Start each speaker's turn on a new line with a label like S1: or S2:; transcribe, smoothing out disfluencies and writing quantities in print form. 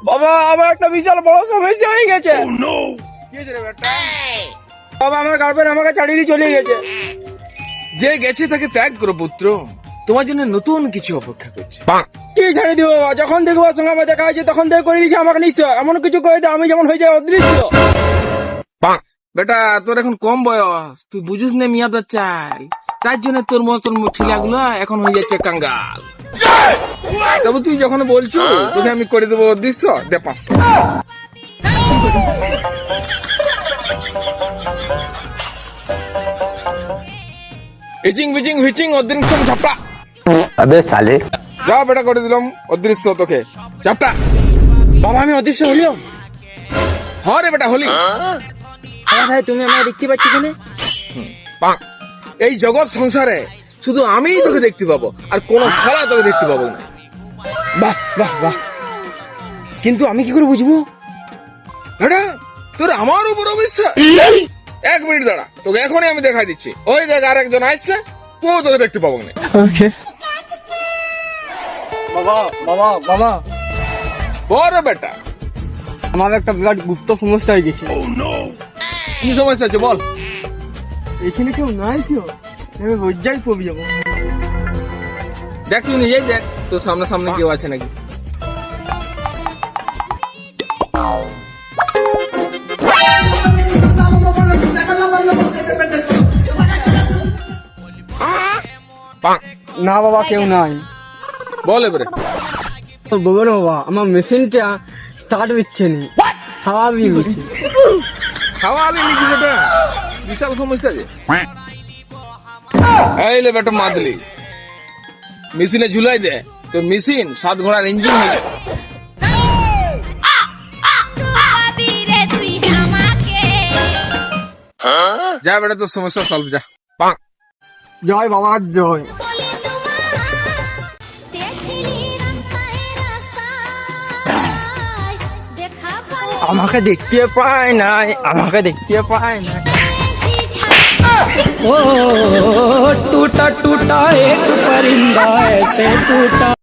S1: বাবা আমার একটা বিশাল বড় সমস্যা হয়ে গেছে।
S2: কি হয়েছে রে বেটা?
S1: বাবা আমার গার্লফ্রেন্ড আমাকে ছাড়িয়ে দিয়ে চলে গেছে।
S2: যে গেছে তাকে ত্যাগ করো পুত্র, তোমার জন্য নতুন কিছু অপেক্ষা করছে।
S1: কি ছাড়িয়ে দিব বাবা? যখন দেখবো ওর সঙ্গে আমার দেখা হয়েছে তখন থেকে করে দিয়েছে আমাকে নিশ্চয়। এমন কিছু করে দে আমি যেমন হয়ে যায় অদৃশ্য।
S2: বেটা তোর এখন কম বয়স, তুই বুঝিস না মিয়াদা চাই, তার জন্য তোর মতন ছেলেগুলো এখন হয়ে যাচ্ছে কাঙ্গাল। তবে তুই যখন বলছো তোকে আমি করে দেবো অদৃশ্য, দে 500। ইচিং বিচিং হিচিং অদৃশ্য ঝাপটা।
S3: अबे साले
S2: যা বেটা করে দিলাম অদৃশ্য তোকে, ঝাপটা।
S1: বাবা আমি অদৃশ্য হলিও?
S2: হ্যাঁ রে বেটা হলি।
S1: ভাই তুমি আমাকে দেখতে পাচ্ছি কেন?
S2: এই জগৎ সংসারে শুধু আমিই তোকে দেখতে পাবো, আর কোন সারা তোকে দেখতে পাবো না।
S1: বাহ বাহ বাহ, কিন্তু আমি কি করে বুঝবো?
S2: বেটা তোর আমার উপর অবিশ্বাস? 1 মিনিট দাঁড়া, তোকে এখনই আমি দেখাই দিচ্ছি। ওই দেখ আরেকজন আসছে, তুইও তোকে দেখতে পাবো না।
S1: ওকে বাবা বাবা বাবা,
S2: বড় বেটা
S1: আমার একটা বিরাট গুপ্ত সমস্যা হয়ে গেছে।
S2: কি সমস্যা আছে বল।
S1: এখানে কেউ নাই, কেউ আমি লজ্জায় পড়ে যাবো।
S2: দেখ তুই নিজেই দেখ তোর সামনে সামনে কেউ আছে নাকি।
S1: না বাবা কেউ নাই।
S2: বল এবারে।
S1: বাবা না বাবা, আমার মেশিনটা স্টার্ট দিচ্ছে না, হাওয়া দিয়ে গেছে।
S2: খাওয়া আলি নাকি বেটা? বিশাল সমস্যা যে। এই লে বেটা মাদলি, মেশিনে ঝুলাই দে, তোর মেশিন 7 ঘোড়ার ইঞ্জিন হয়ে যাবে। যা বেটা তোর সমস্যা সলভ যা।
S1: জয় বাবা জয়। আমাকে দেখতে পায় নাই, আমাকে দেখতে পায় নাই।
S4: ओ टूटा टूटा एक परिंदा ऐसे टूटा